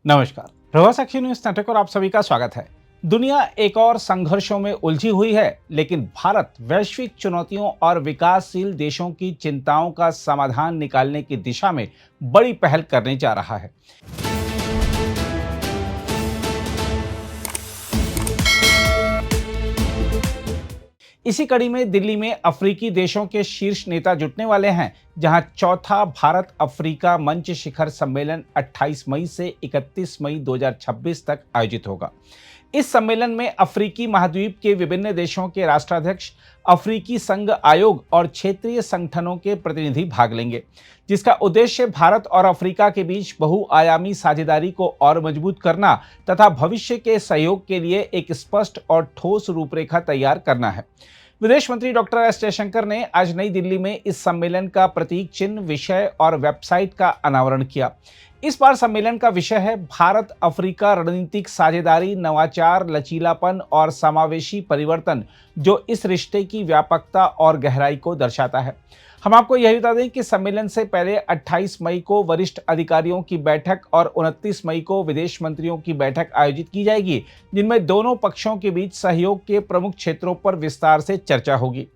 नमस्कार। प्रभा साक्षी news network और आप सभी का स्वागत है। दुनिया एक और संघर्षों में उलझी हुई है, लेकिन भारत वैश्विक चुनौतियों और विकासशील देशों की चिंताओं का समाधान निकालने की दिशा में बड़ी पहल करने जा रहा है। इसी कड़ी में दिल्ली में अफ्रीकी देशों के शीर्ष नेता जुटने वाले हैं, जहां चौथा भारत अफ्रीका मंच शिखर सम्मेलन 28 मई से 31 मई 2026 तक आयोजित होगा। इस सम्मेलन में अफ्रीकी महाद्वीप के विभिन्न देशों के राष्ट्राध्यक्ष, अफ्रीकी संघ आयोग और क्षेत्रीय संगठनों के प्रतिनिधि भाग लेंगे, जिसका उद्देश्य भारत और अफ्रीका के बीच बहुआयामी साझेदारी को और मजबूत करना तथा भविष्य के सहयोग के लिए एक स्पष्ट और ठोस रूपरेखा तैयार करना है। विदेश मंत्री डॉक्टर एस जयशंकर ने आज नई दिल्ली में इस सम्मेलन का प्रतीक चिन्ह, विषय और वेबसाइट का अनावरण किया। इस बार सम्मेलन का विषय है भारत अफ्रीका रणनीतिक साझेदारी, नवाचार, लचीलापन और समावेशी परिवर्तन, जो इस रिश्ते की व्यापकता और गहराई को दर्शाता है। हम आपको यह बता दें कि सम्मेलन से पहले 28 मई को वरिष्ठ अधिकारियों की बैठक और 29 मई को विदेश मंत्रियों की बैठक आयोजित की जाएगी, जिनमें दोनों पक्षों के बीच सहयोग के प्रमुख क्षेत्रों पर विस्तार से चर्चा होगी।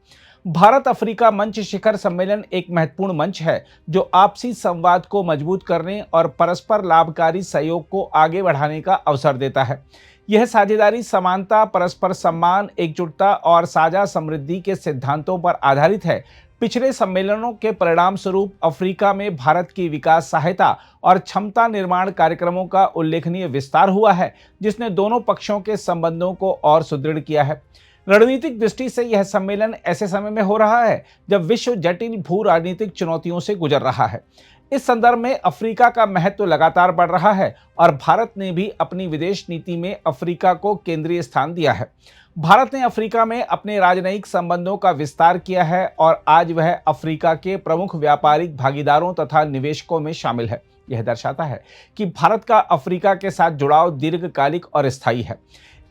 भारत अफ्रीका मंच शिखर सम्मेलन एक महत्वपूर्ण मंच है, जो आपसी संवाद को मजबूत करने और परस्पर लाभकारी सहयोग को आगे बढ़ाने का अवसर देता है। यह साझेदारी समानता, परस्पर सम्मान, एकजुटता और साझा समृद्धि के सिद्धांतों पर आधारित है। पिछले सम्मेलनों के परिणाम स्वरूप अफ्रीका में भारत की विकास सहायता और क्षमता निर्माण कार्यक्रमों का उल्लेखनीय विस्तार हुआ है, जिसने दोनों पक्षों के संबंधों को और सुदृढ़ किया है। रणनीतिक दृष्टि से यह सम्मेलन ऐसे समय में हो रहा है जब विश्व जटिल भू राजनीतिक चुनौतियों से गुजर रहा है। इस संदर्भ में अफ्रीका का महत्व लगातार बढ़ रहा है और भारत ने भी अपनी विदेश नीति में अफ्रीका को केंद्रीय स्थान दिया है। भारत ने अफ्रीका में अपने राजनयिक संबंधों का विस्तार किया है और आज वह अफ्रीका के प्रमुख व्यापारिक भागीदारों तथा निवेशकों में शामिल है। यह दर्शाता है कि भारत का अफ्रीका के साथ जुड़ाव दीर्घकालिक और स्थायी है।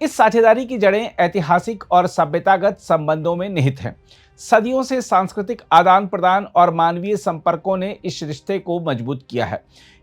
इस साझेदारी की जड़ें ऐतिहासिक और सभ्यतागत संबंधों में निहित हैं। सदियों से सांस्कृतिक आदान प्रदान और मानवीय संपर्कों ने इस रिश्ते को मजबूत किया है।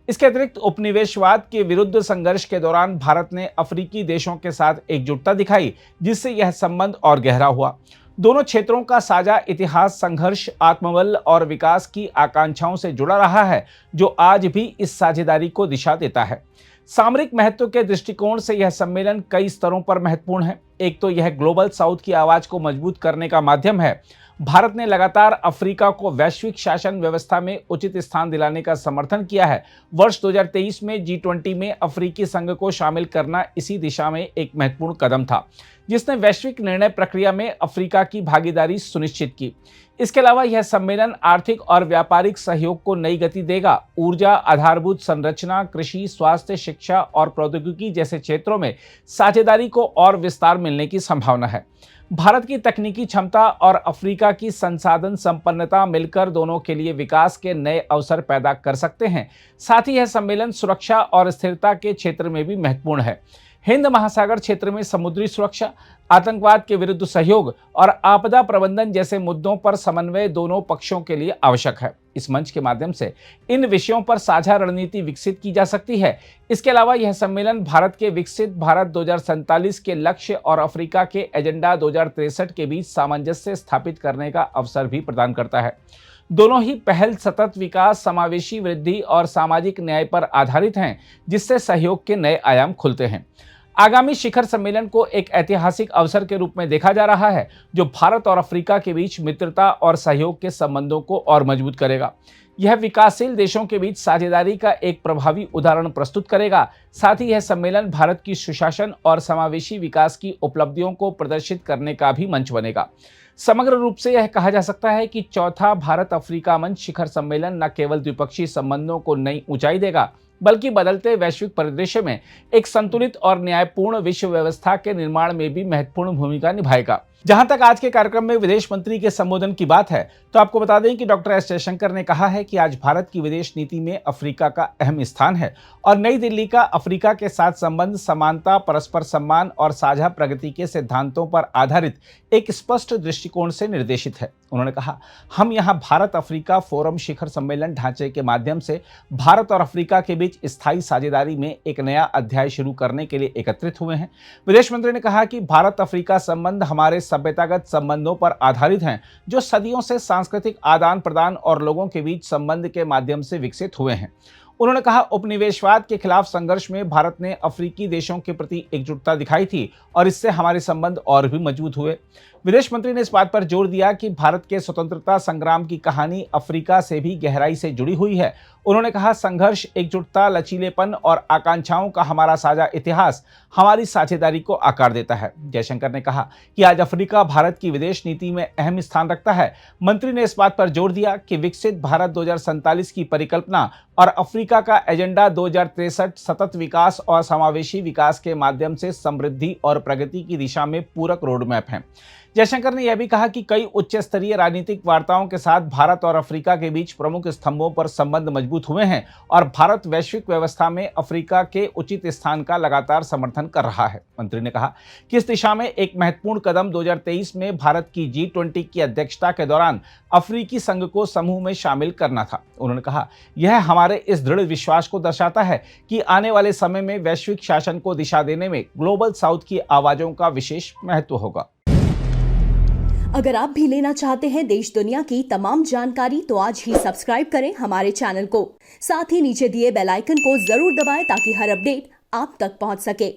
इसके अतिरिक्त उपनिवेशवाद के विरुद्ध संघर्ष के दौरान भारत ने अफ्रीकी देशों के साथ एकजुटता दिखाई, जिससे यह संबंध और गहरा हुआ। दोनों क्षेत्रों का साझा इतिहास संघर्ष, आत्मबल और विकास की आकांक्षाओं से जुड़ा रहा है, जो आज भी इस साझेदारी को दिशा देता है। सामरिक महत्व के दृष्टिकोण से यह सम्मेलन कई स्तरों पर महत्वपूर्ण है। एक तो यह ग्लोबल साउथ की आवाज को मजबूत करने का माध्यम है। भारत ने लगातार अफ्रीका को वैश्विक शासन व्यवस्था में उचित स्थान दिलाने का समर्थन किया है। वर्ष 2023 में G20 में अफ्रीकी संघ को शामिल करना इसी दिशा में एक महत्वपूर्ण कदम था, जिसने वैश्विक निर्णय प्रक्रिया में अफ्रीका की भागीदारी सुनिश्चित की। इसके अलावा यह सम्मेलन आर्थिक और व्यापारिक सहयोग को नई गति देगा। ऊर्जा, आधारभूत संरचना, कृषि, स्वास्थ्य, शिक्षा और प्रौद्योगिकी जैसे क्षेत्रों में साझेदारी को और विस्तार मिलने की संभावना है। भारत की तकनीकी क्षमता और अफ्रीका की संसाधन संपन्नता मिलकर दोनों के लिए विकास के नए अवसर पैदा कर सकते हैं। साथ ही यह सम्मेलन सुरक्षा और स्थिरता के क्षेत्र में भी महत्वपूर्ण है। हिंद महासागर क्षेत्र में समुद्री सुरक्षा, आतंकवाद के विरुद्ध सहयोग और आपदा प्रबंधन जैसे मुद्दों पर समन्वय दोनों पक्षों के लिए आवश्यक है। इस मंच के माध्यम से इन विषयों पर साझा रणनीति विकसित की जा सकती है। इसके अलावा यह सम्मेलन भारत के विकसित भारत 2047 के लक्ष्य और अफ्रीका के एजेंडा 2063 के बीच सामंजस्य स्थापित करने का अवसर भी प्रदान करता है। दोनों ही पहल सतत विकास, समावेशी वृद्धि और सामाजिक न्याय पर आधारित हैं, जिससे सहयोग के नए आयाम खुलते हैं। आगामी शिखर सम्मेलन को एक ऐतिहासिक अवसर के रूप में देखा जा रहा है, जो भारत और अफ्रीका के बीच मित्रता और सहयोग के संबंधों को और मजबूत करेगा। यह विकासशील देशों के बीच साझेदारी का एक प्रभावी उदाहरण प्रस्तुत करेगा। साथ ही यह सम्मेलन भारत की सुशासन और समावेशी विकास की उपलब्धियों को प्रदर्शित करने का भी मंच बनेगा। समग्र रूप से यह कहा जा सकता है कि चौथा भारत अफ्रीका मंच शिखर सम्मेलन न केवल द्विपक्षीय संबंधों को नई ऊंचाई देगा, बल्कि बदलते वैश्विक परिदृश्य में एक संतुलित और न्यायपूर्ण विश्व व्यवस्था के निर्माण में भी महत्वपूर्ण भूमिका निभाएगा। जहां तक आज के कार्यक्रम में विदेश मंत्री के संबोधन की बात है, तो आपको बता दें कि डॉक्टर एस जयशंकर ने कहा है कि आज भारत की विदेश नीति में अफ्रीका का अहम स्थान है और नई दिल्ली का अफ्रीका के साथ संबंध समानता, परस्पर सम्मान और साझा प्रगति के सिद्धांतों पर आधारित एक स्पष्ट दृष्टिकोण से निर्देशित है। उन्होंने कहा, हम यहाँ भारत अफ्रीका फोरम शिखर सम्मेलन ढांचे के माध्यम से भारत और अफ्रीका के बीच स्थायी साझेदारी में एक नया अध्याय शुरू करने के लिए एकत्रित हुए हैं। विदेश मंत्री ने कहा कि भारत अफ्रीका संबंध हमारे सभ्यतागत संबंधों पर आधारित हैं, जो सदियों से सांस्कृतिक आदान प्रदान और लोगों के बीच संबंध के माध्यम से विकसित हुए हैं। उन्होंने कहा, उपनिवेशवाद के खिलाफ संघर्ष में भारत ने अफ्रीकी देशों के प्रति एकजुटता दिखाई थी और इससे हमारे संबंध और भी मजबूत हुए। विदेश मंत्री ने इस बात पर जोर दिया कि भारत के स्वतंत्रता संग्राम की कहानी अफ्रीका से भी गहराई से जुड़ी हुई है। उन्होंने कहा, संघर्ष, एकजुटता, लचीलेपन और आकांक्षाओं का हमारा साझा इतिहास हमारी साझेदारी को आकार देता है। जयशंकर ने कहा कि आज अफ्रीका भारत की विदेश नीति में अहम स्थान रखता है। मंत्री ने इस बात पर जोर दिया कि विकसित भारत 2047 की परिकल्पना और अफ्रीका का एजेंडा 2063 सतत विकास और समावेशी विकास के माध्यम से समृद्धि और प्रगति की दिशा में पूरक रोडमैप है। जयशंकर ने यह भी कहा कि कई उच्च स्तरीय राजनीतिक वार्ताओं के साथ भारत और अफ्रीका के बीच प्रमुख स्तंभों पर संबंध मजबूत हुए हैं और भारत वैश्विक व्यवस्था में अफ्रीका के उचित स्थान का लगातार समर्थन कर रहा है। मंत्री ने कहा कि इस दिशा में एक महत्वपूर्ण कदम 2023 में भारत की G20 की अध्यक्षता के दौरान अफ्रीकी संघ को समूह में शामिल करना था। उन्होंने कहा, यह हमारे इस दृढ़ विश्वास को दर्शाता है कि आने वाले समय में वैश्विक शासन को दिशा देने में ग्लोबल साउथ की आवाजों का विशेष महत्व होगा। अगर आप भी लेना चाहते हैं देश दुनिया की तमाम जानकारी, तो आज ही सब्सक्राइब करें हमारे चैनल को। साथ ही नीचे दिए बेल आइकन को जरूर दबाएं ताकि हर अपडेट आप तक पहुंच सके।